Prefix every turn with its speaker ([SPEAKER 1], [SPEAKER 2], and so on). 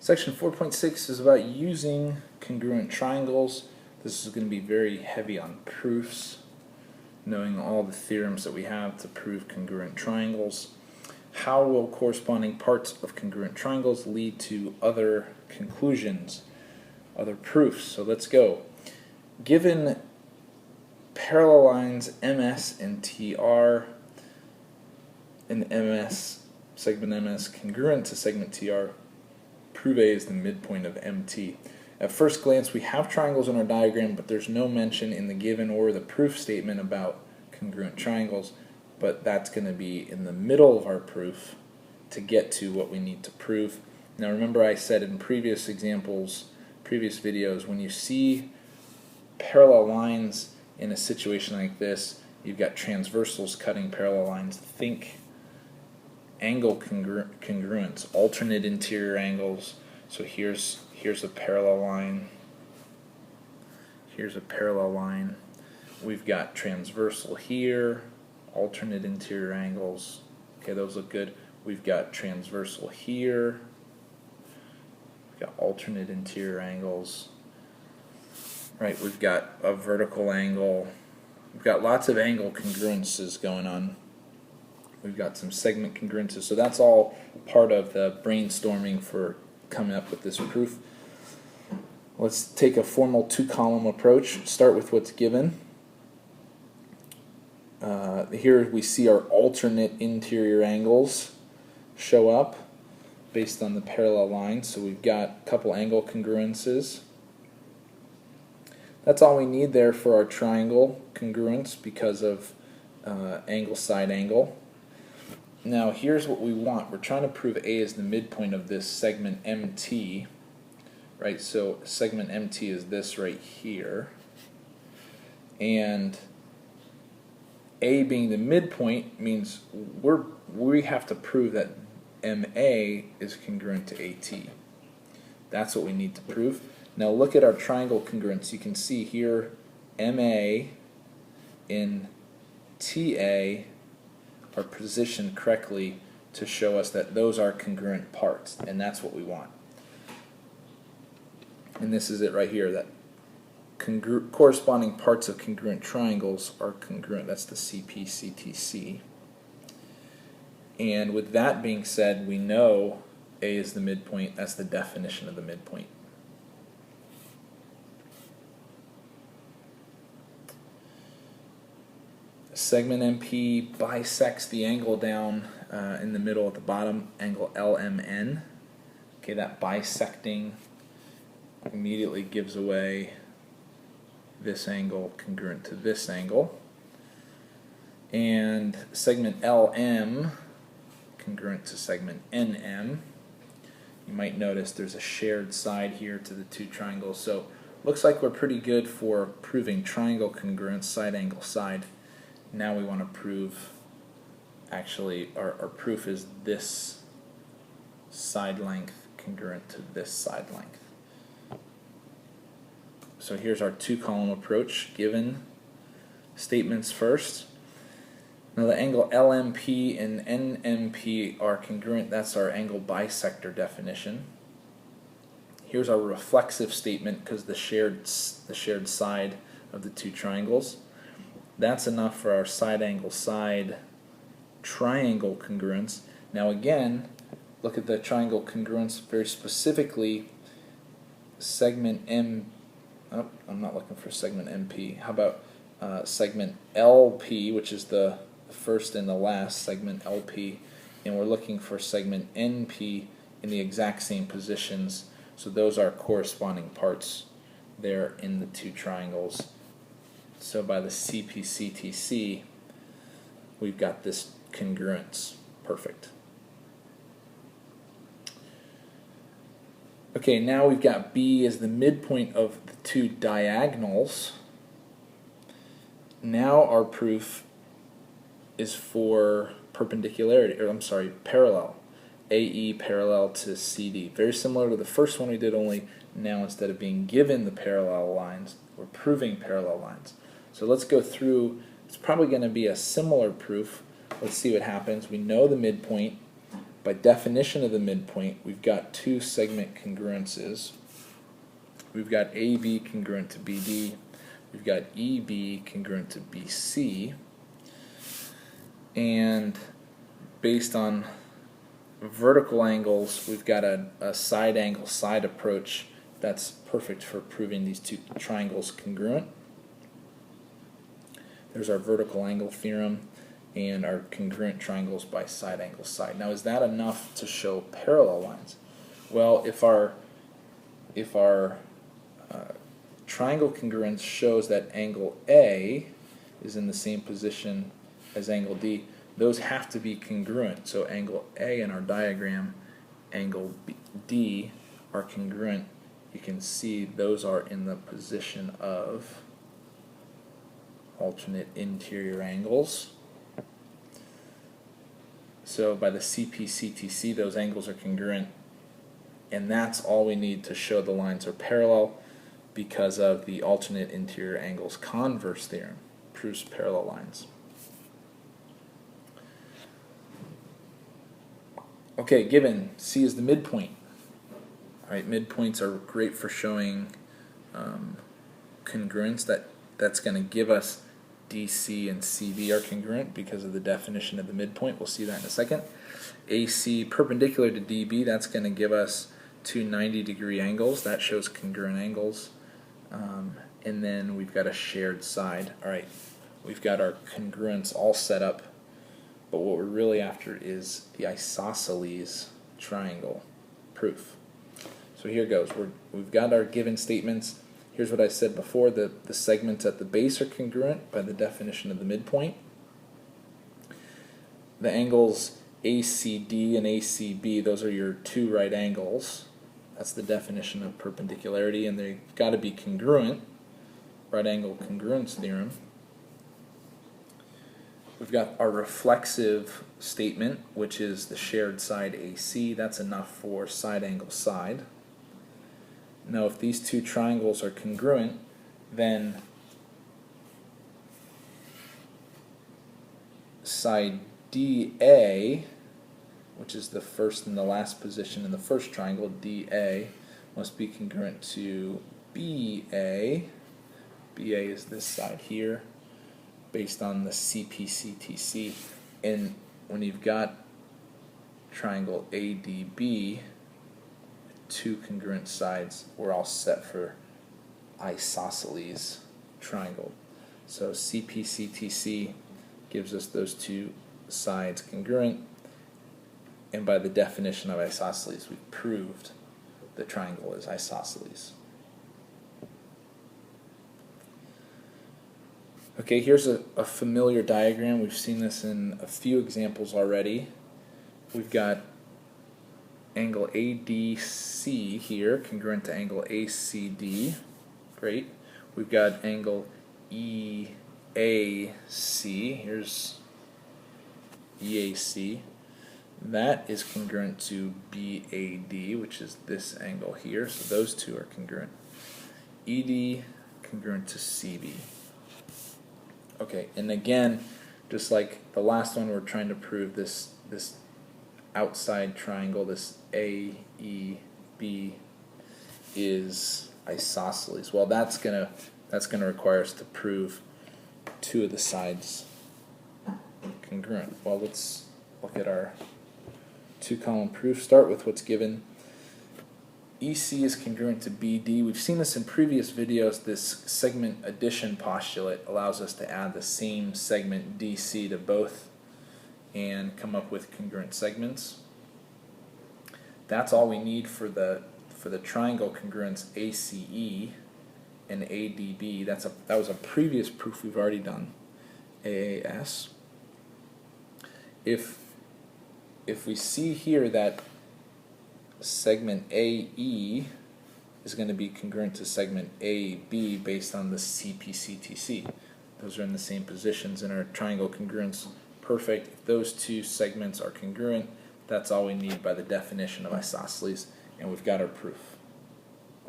[SPEAKER 1] Section 4.6 is about using congruent triangles. This is going to be very heavy on proofs, knowing all the theorems that we have to prove congruent triangles. How will corresponding parts of congruent triangles lead to other conclusions, other proofs? So let's go. Given parallel lines MS and TR, and segment MS congruent to segment TR, prove A is the midpoint of MT. At first glance, we have triangles in our diagram, but there's no mention in the given or the proof statement about congruent triangles, but that's going to be in the middle of our proof to get to what we need to prove. Now remember, I said in previous examples, previous videos, when you see parallel lines in a situation like this, you've got transversals cutting parallel lines. Think angle congruence, alternate interior angles. So here's a parallel line. Here's a parallel line. We've got transversal here, alternate interior angles. Okay, those look good. We've got transversal here. We've got alternate interior angles. Right, we've got a vertical angle. We've got lots of angle congruences going on. We've got some segment congruences. So that's all part of the brainstorming for coming up with this proof. Let's take a formal two-column approach. Start with what's given. Here we see our alternate interior angles show up based on the parallel lines. So we've got a couple angle congruences. That's all we need there for our triangle congruence because of angle side angle. Now here's what we want. We're trying to prove A is the midpoint of this segment MT, right? So segment MT is this right here, and A being the midpoint means we have to prove that MA is congruent to AT. That's what we need to prove. Now look at our triangle congruence. You can see here MA in TA are positioned correctly to show us that those are congruent parts, and that's what we want. And this is it right here, that corresponding parts of congruent triangles are congruent. That's the CP-CTC. And with that being said, we know A is the midpoint. That's the definition of the midpoint. Segment MP bisects the angle down in the middle at the bottom, angle LMN. Okay, that bisecting immediately gives away this angle congruent to this angle. And segment LM congruent to segment NM. You might notice there's a shared side here to the two triangles. So looks like we're pretty good for proving triangle congruence, side angle side. Now we want to prove, actually, our proof is this side length congruent to this side length. So here's our two-column approach, given statements first. Now the angle LMP and NMP are congruent. That's our angle bisector definition. Here's our reflexive statement because the shared side of the two triangles. That's enough for our side angle side triangle congruence. Now again, look at the triangle congruence very specifically. Segment M, oh, I'm not looking for segment MP. How about segment LP, which is the first and the last segment LP, and we're looking for segment NP in the exact same positions. So those are corresponding parts there in the two triangles. So by the CP-CTC, we've got this congruence. Perfect. Okay, now we've got B as the midpoint of the two diagonals. Now our proof is for perpendicularity, or I'm sorry, parallel. AE parallel to CD. Very similar to the first one we did, only now instead of being given the parallel lines, we're proving parallel lines. So let's go through. It's probably going to be a similar proof. Let's see what happens. We know the midpoint. by definition of the midpoint, we've got two segment congruences. We've got AB congruent to BD. We've got EB congruent to BC. And based on vertical angles, we've got a side angle side approach that's perfect for proving these two triangles congruent. There's our vertical angle theorem and our congruent triangles by side angle side. Now, is that enough to show parallel lines? Well, if our triangle congruence shows that angle A is in the same position as angle D, those have to be congruent. So angle A in our diagram, angle D are congruent. You can see those are in the position of alternate interior angles. So by the CP-CTC, those angles are congruent, and that's all we need to show the lines are parallel because of the alternate interior angles converse theorem. Proves parallel lines. Okay, given C is the midpoint. All right, midpoints are great for showing congruence. That's going to give us DC and CV are congruent because of the definition of the midpoint. We'll see that in a second. AC perpendicular to DB, that's going to give us two 90-degree angles. That shows congruent angles. And then we've got a shared side. All right, we've got our congruence all set up, but what we're really after is the isosceles triangle proof. So here goes. We've got our given statements. Here's what I said before. The segments at the base are congruent by the definition of the midpoint. The angles ACD and ACB, those are your two right angles. That's the definition of perpendicularity, and they've got to be congruent. Right angle congruence theorem. We've got our reflexive statement, which is the shared side AC. That's enough for side angle side. Now, if these two triangles are congruent, then side DA, which is the first and the last position in the first triangle, DA, must be congruent to BA. BA is this side here, based on the CP-CTC. And when you've got triangle ADB, two congruent sides, we're all set for isosceles triangle. So CP-CTC gives us those two sides congruent, and by the definition of isosceles, we've proved the triangle is isosceles. Okay, here's a familiar diagram. We've seen this in a few examples already. We've got angle ADC here, congruent to angle ACD. Great. We've got angle EAC. Here's EAC. That is congruent to BAD, which is this angle here. So those two are congruent. ED congruent to CB. Okay, and again, just like the last one, we're trying to prove this outside triangle, this AEB is isosceles. Well, that's gonna require us to prove two of the sides congruent. Well, let's look at our two-column proof. Start with what's given. EC is congruent to BD. We've seen this in previous videos. This segment addition postulate allows us to add the same segment DC to both and come up with congruent segments. That's all we need for the triangle congruence ACE and ADB. That was a previous proof we've already done. AAS. If we see here that segment AE is going to be congruent to segment AB based on the CP-CTC. Those are in the same positions in our triangle congruence. Perfect. If those two segments are congruent, that's all we need by the definition of isosceles, and we've got our proof.